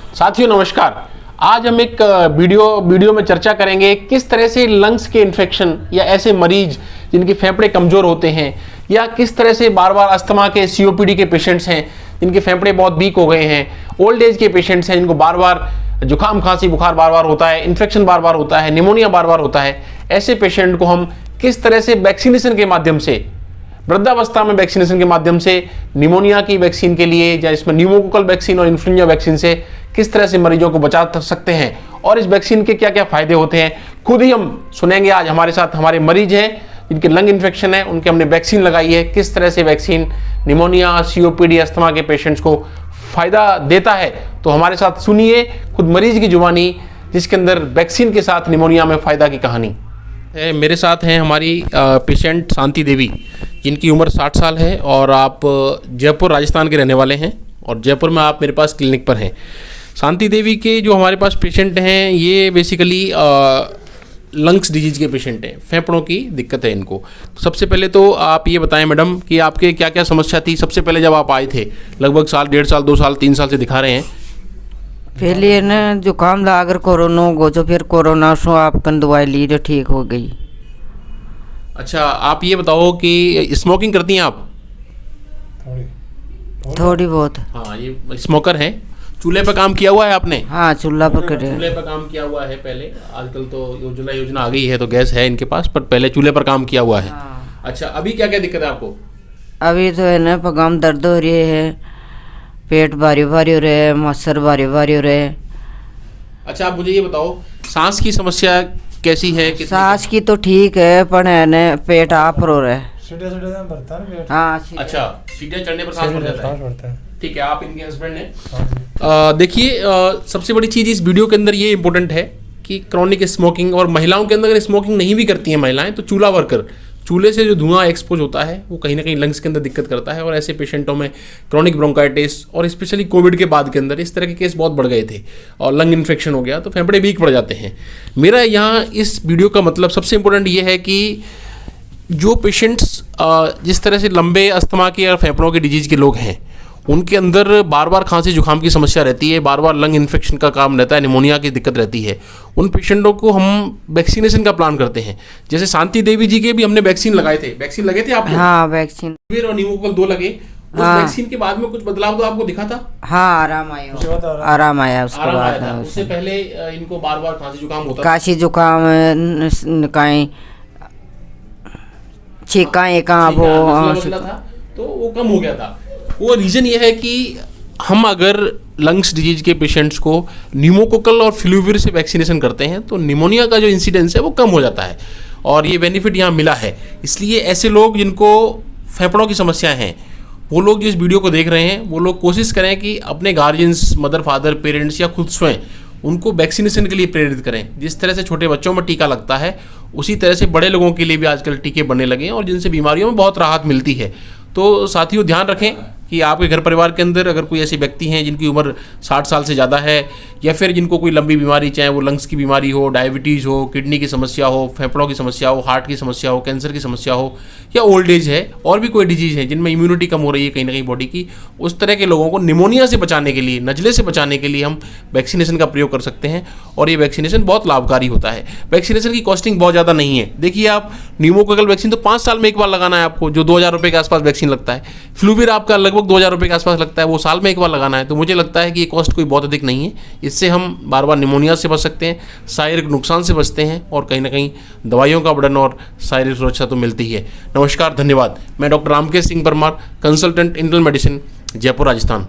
साथियों नमस्कार। आज हम एक वीडियो में चर्चा करेंगे किस तरह से लंग्स के इन्फेक्शन या ऐसे मरीज जिनके फेफड़े कमजोर होते हैं या किस तरह से बार बार अस्थमा के सीओपीडी के पेशेंट्स हैं जिनके फेफड़े बहुत वीक हो गए हैं, ओल्ड एज के पेशेंट्स हैं जिनको बार बार जुकाम खांसी बुखार बार बार होता है, इन्फेक्शन बार बार होता है, निमोनिया बार बार होता है, ऐसे पेशेंट को हम किस तरह से वैक्सीनेशन के माध्यम से, वृद्धावस्था में वैक्सीनेशन के माध्यम से निमोनिया की वैक्सीन के लिए या इसमें न्यूमोकोकल वैक्सीन और इन्फ्लुएंजा वैक्सीन से किस तरह से मरीजों को बचा सकते हैं और इस वैक्सीन के क्या क्या फायदे होते हैं, खुद ही हम सुनेंगे। आज हमारे साथ हमारे मरीज हैं जिनके लंग इन्फेक्शन है, उनके हमने वैक्सीन लगाई है, किस तरह से वैक्सीन निमोनिया सीओपीडी अस्थमा के पेशेंट्स को फायदा देता है। तो हमारे साथ सुनिए खुद मरीज की जुबानी जिसके अंदर वैक्सीन के साथ निमोनिया में फायदा की कहानी। मेरे साथ हैं हमारी पेशेंट शांति देवी जिनकी उम्र 60 साल है और आप जयपुर राजस्थान के रहने वाले हैं और जयपुर में आप मेरे पास क्लिनिक पर हैं। शांति देवी के जो हमारे पास पेशेंट हैं ये बेसिकली लंग्स डिजीज़ के पेशेंट हैं, फेफड़ों की दिक्कत है इनको। तो सबसे पहले तो आप ये बताएं मैडम कि आपके क्या क्या समस्या थी सबसे पहले जब आप आए थे, लगभग साल, 1.5 साल, 2 साल, 3 साल से दिखा रहे हैं। पहले ना जुकाम ला अगर कोरोना हो तो फिर कोरोना से आप दवाई ली तो ठीक हो गई। अच्छा, आप ये बताओ कि स्मोकिंग करती हैं आप? थोड़ी बहुत। हाँ, ये स्मोकर हैं। चूल्हे पर काम किया हुआ है आपने? हाँ, चूल्हा पर करे। चूल्हे पर काम किया हुआ है पहले, आजकल तो उज्ज्वला योजना आ गई है तो गैस है इनके पास, पर पहले चूल्हे पर काम किया हुआ है। हाँ। अच्छा, अभी क्या क्या दिक्कत है आपको? अभी तो है ना पगाम दर्द हो रही है, पेट भारी भारी हो रहे है, मच्छर भारी भारी हो रहे है। अच्छा, आप मुझे ये बताओ सांस की समस्या कैसी है? सांस की तो ठीक है पर है ना पेट आप रो रहा है। हाँ, अच्छा, सीढ़ियाँ चढ़ने पर सांस बढ़ जाता है। ठीक है, आप इनके हस्बैंड हैं। देखिए, सबसे बड़ी चीज़ इस वीडियो के अंदर ये इंपॉर्टेंट है कि क्रॉनिक स्मोकिंग और महिलाओं के अंदर अगर स्मोकिंग नहीं भी करती हैं महिलाएं तो चूल्हा वर्कर, चूल्हे से जो धुआं एक्सपोज होता है वो कहीं ना कहीं लंग्स के अंदर दिक्कत करता है और ऐसे पेशेंटों में क्रॉनिक ब्रोंकाइटिस और स्पेशली कोविड के बाद के अंदर इस तरह के केस बहुत बढ़ गए थे और लंग इन्फेक्शन हो गया तो फेफड़े वीक पड़ जाते हैं। मेरा यहाँ इस वीडियो का मतलब सबसे इम्पोर्टेंट ये है कि जो पेशेंट्स जिस तरह से लंबे अस्थमा के या फेफड़ों के डिजीज़ के लोग हैं उनके अंदर बार बार खांसी जुकाम की समस्या रहती है, बार बार लंग इन्फेक्शन का काम रहता है, निमोनिया की दिक्कत रहती है, उन पेशेंटों को हम वैक्सीनेशन का प्लान करते हैं। जैसे शांति देवी जी के भी हमने वैक्सीन लगाए थे। वैक्सीन लगे थे आपने? हाँ, वैक्सीन और न्यूमोकोकल 2 लगे। उस वैक्सीन के बाद में कुछ बदलाव तो आपको दिखा था? हाँ, आराम आया उसके बाद। उससे पहले इनको बार बार खांसी जुकाम होता था, काशी जुकाम कहीं छींकाएं कहाँ वो था तो वो कम हो गया था। वो रीज़न ये है कि हम अगर लंग्स डिजीज के पेशेंट्स को न्यूमोकोकल और फ्लूविर से वैक्सीनेशन करते हैं तो निमोनिया का जो इंसिडेंस है वो कम हो जाता है और ये बेनिफिट यहाँ मिला है। इसलिए ऐसे लोग जिनको फेफड़ों की समस्याएं हैं वो लोग जो इस वीडियो को देख रहे हैं वो लोग कोशिश करें कि अपने गार्जियंस, मदर फादर, पेरेंट्स या खुद स्वयं उनको वैक्सीनेशन के लिए प्रेरित करें। जिस तरह से छोटे बच्चों में टीका लगता है उसी तरह से बड़े लोगों के लिए भी आजकल टीके बनने लगे हैं और जिनसे बीमारियों में बहुत राहत मिलती है। तो साथियों ध्यान रखें कि आपके घर परिवार के अंदर अगर कोई ऐसे व्यक्ति हैं जिनकी उम्र 60 साल से ज़्यादा है या फिर जिनको कोई लंबी बीमारी, चाहे वो लंग्स की बीमारी हो, डायबिटीज़ हो, किडनी की समस्या हो, फेफड़ों की समस्या हो, हार्ट की समस्या हो, कैंसर की समस्या हो या ओल्ड एज है और भी कोई डिजीज़ है जिनमें इम्यूनिटी कम हो रही है कहीं ना कहीं बॉडी की, उस तरह के लोगों को निमोनिया से बचाने के लिए, नज़ले से बचाने के लिए हम वैक्सीनेशन का प्रयोग कर सकते हैं और ये वैक्सीनेशन बहुत लाभकारी होता है। वैक्सीनेशन की कॉस्टिंग बहुत ज़्यादा नहीं है। देखिए, आप न्यूमोकोकल वैक्सीन तो 5 साल में एक बार लगाना है आपको, जो 2000 रुपये के आसपास वैक्सीन लगता है। फ्लूविर आपका लगभग 2000 रुपये के आसपास लगता है, वो साल में एक बार लगाना है। तो मुझे लगता है कि ये कॉस्ट कोई बहुत अधिक नहीं है। इससे हम बार बार निमोनिया से बच सकते हैं, शारीरिक नुकसान से बचते हैं और कहीं ना कहीं दवाइयों का वर्णन और शारीरिक सुरक्षा तो मिलती है। नमस्कार, धन्यवाद। मैं doctor Ramkesh Singh Parmar, consultant internal medicine, Jaipur, Rajasthan.